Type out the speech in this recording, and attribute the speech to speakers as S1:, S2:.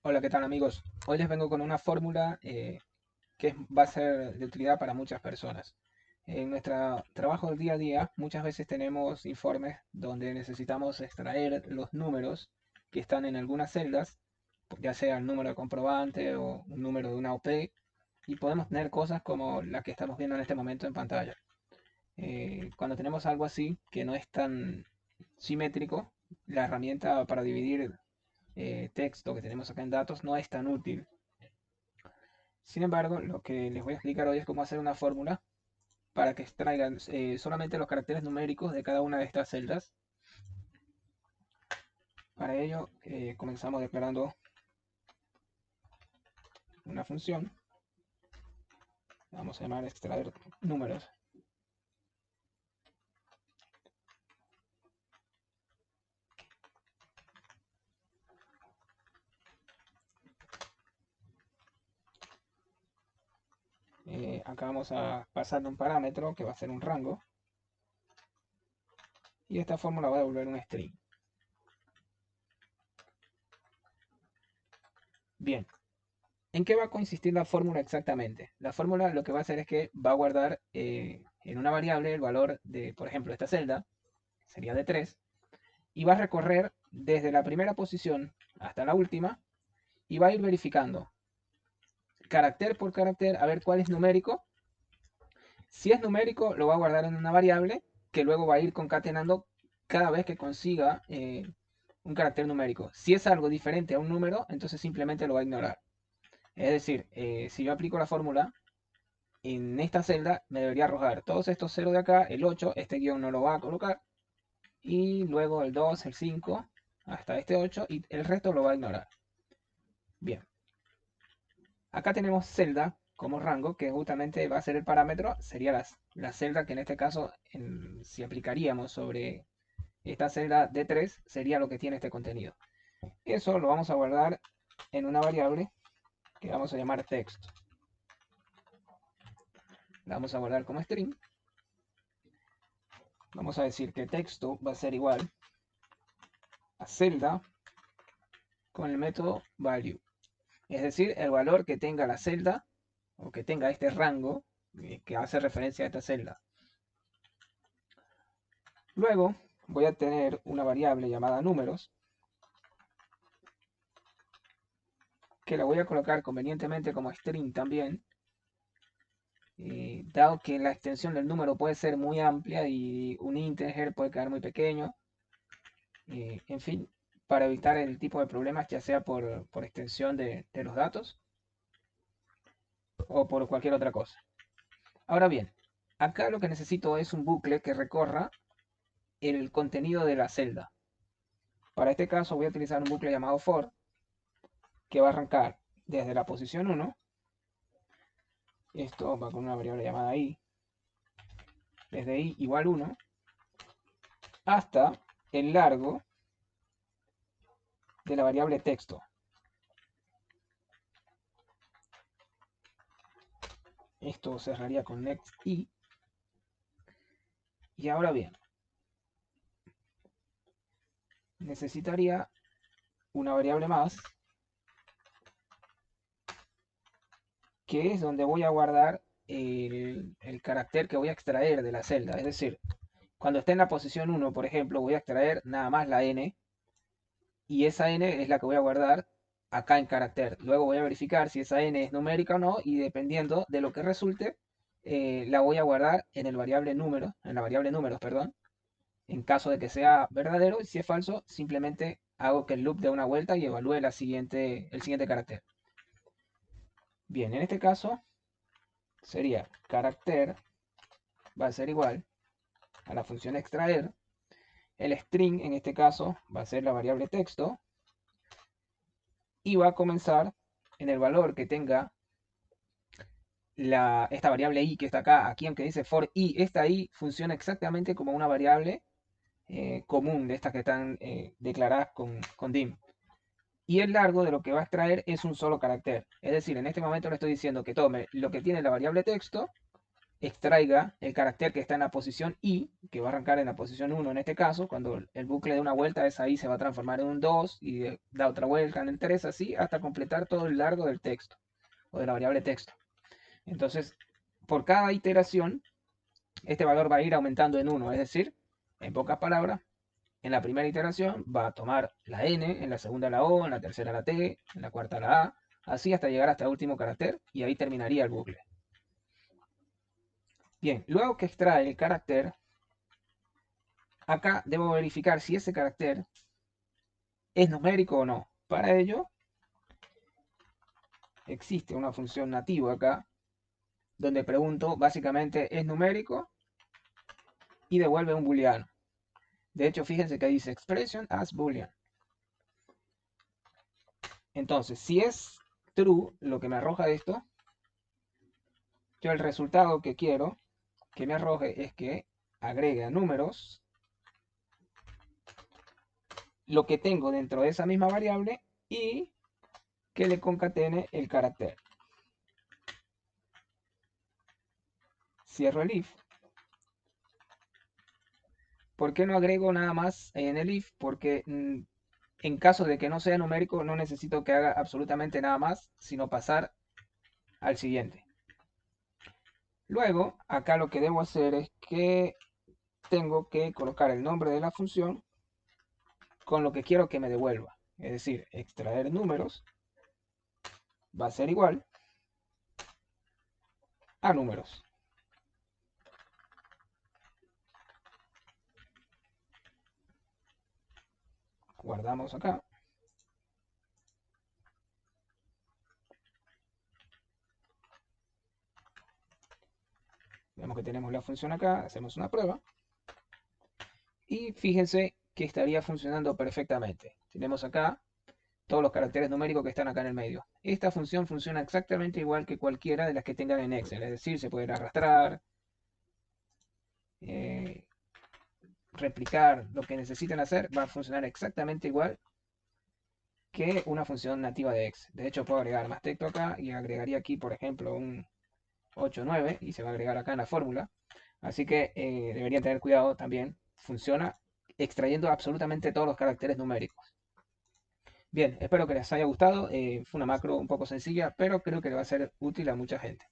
S1: Hola, ¿qué tal amigos? Hoy les vengo con una fórmula va a ser de utilidad para muchas personas. En nuestro trabajo del día a día, muchas veces tenemos informes donde necesitamos extraer los números que están en algunas celdas, ya sea el número de comprobante o un número de una OP, y podemos tener cosas como la que estamos viendo en este momento en pantalla. Cuando tenemos algo así que no es tan simétrico, la herramienta para dividir texto que tenemos acá en datos no es tan útil. Sin embargo, lo que les voy a explicar hoy es cómo hacer una fórmula para que extraigan solamente los caracteres numéricos de cada una de estas celdas. Para ello, comenzamos declarando una función. Vamos a llamar extraer números. Acá vamos a pasarle un parámetro que va a ser un rango. Y esta fórmula va a devolver un string. Bien, ¿en qué va a consistir la fórmula exactamente? La fórmula lo que va a hacer es que va a guardar en una variable el valor de, por ejemplo, esta celda, sería de 3, y va a recorrer desde la primera posición hasta la última y va a ir verificando carácter por carácter a ver cuál es numérico. Si es numérico, lo va a guardar en una variable que luego va a ir concatenando cada vez que consiga un carácter numérico. Si es algo diferente a un número, entonces simplemente lo va a ignorar. Es decir, si yo aplico la fórmula, en esta celda me debería arrojar todos estos ceros de acá, el 8, este guión no lo va a colocar, y luego el 2, el 5, hasta este 8, y el resto lo va a ignorar. Bien, acá tenemos celda como rango, que justamente va a ser el parámetro, sería la celda que en este caso, si aplicaríamos sobre esta celda D3, sería lo que tiene este contenido. Eso lo vamos a guardar en una variable que vamos a llamar text. La vamos a guardar como string. Vamos a decir que texto va a ser igual a celda con el método value. Es decir, el valor que tenga la celda o que tenga este rango que hace referencia a esta celda. Luego voy a tener una variable llamada números, que la voy a colocar convenientemente como string también, dado que la extensión del número puede ser muy amplia y un integer puede quedar muy pequeño. En fin, para evitar el tipo de problemas, ya sea por extensión de los datos o por cualquier otra cosa. Ahora bien, acá lo que necesito es un bucle que recorra el contenido de la celda. Para este caso voy a utilizar un bucle llamado for, que va a arrancar desde la posición 1. Esto va con una variable llamada i, desde i igual 1 hasta el largo de la variable texto. Esto cerraría con next i. Y ahora bien, necesitaría una variable más, que es donde voy a guardar el carácter que voy a extraer de la celda. Es decir, cuando esté en la posición 1, por ejemplo, voy a extraer nada más la n, y esa n es la que voy a guardar acá en carácter. Luego voy a verificar si esa n es numérica o no, y dependiendo de lo que resulte, la voy a guardar en el variable número, en la variable números, perdón, en caso de que sea verdadero, y si es falso, simplemente hago que el loop dé una vuelta y evalúe el siguiente carácter. Bien, en este caso sería carácter va a ser igual a la función extraer. El string en este caso va a ser la variable texto y va a comenzar en el valor que tenga esta variable i que está acá, aquí aunque dice for i, esta i funciona exactamente como una variable común de estas que están declaradas con dim. Y el largo de lo que va a extraer es un solo carácter. Es decir, en este momento le estoy diciendo que tome lo que tiene la variable texto extraiga el carácter que está en la posición I, que va a arrancar en la posición 1 en este caso. Cuando el bucle de una vuelta, esa I se va a transformar en un 2 y da otra vuelta en el 3, así hasta completar todo el largo del texto o de la variable texto. Entonces, por cada iteración, este valor va a ir aumentando en 1, es decir, en pocas palabras, en la primera iteración va a tomar la N, en la segunda la O, en la tercera la T, en la cuarta la A, así hasta llegar hasta el último carácter y ahí terminaría el bucle. Bien, luego que extrae el carácter, acá debo verificar si ese carácter es numérico o no. Para ello, existe una función nativa acá, donde pregunto básicamente ¿es numérico? Y devuelve un booleano. De hecho, fíjense que dice expression as boolean. Entonces, si es true lo que me arroja esto, yo el resultado que quiero que me arroje es que agregue a números lo que tengo dentro de esa misma variable y que le concatene el carácter. Cierro el if. ¿Por qué no agrego nada más en el if? Porque en caso de que no sea numérico, no necesito que haga absolutamente nada más, sino pasar al siguiente. Luego, acá lo que debo hacer es que tengo que colocar el nombre de la función con lo que quiero que me devuelva. Es decir, extraer números va a ser igual a números. Guardamos acá. Vemos que tenemos la función acá, hacemos una prueba. Y fíjense que estaría funcionando perfectamente. Tenemos acá todos los caracteres numéricos que están acá en el medio. Esta función funciona exactamente igual que cualquiera de las que tengan en Excel. Es decir, se pueden arrastrar, eh, replicar, lo que necesiten hacer va a funcionar exactamente igual que una función nativa de Excel. De hecho, puedo agregar más texto acá y agregaría aquí, por ejemplo, un 8,9 y se va a agregar acá en la fórmula. Así que deberían tener cuidado también. Funciona extrayendo absolutamente todos los caracteres numéricos. Bien, espero que les haya gustado. Fue una macro un poco sencilla, pero creo que le va a ser útil a mucha gente.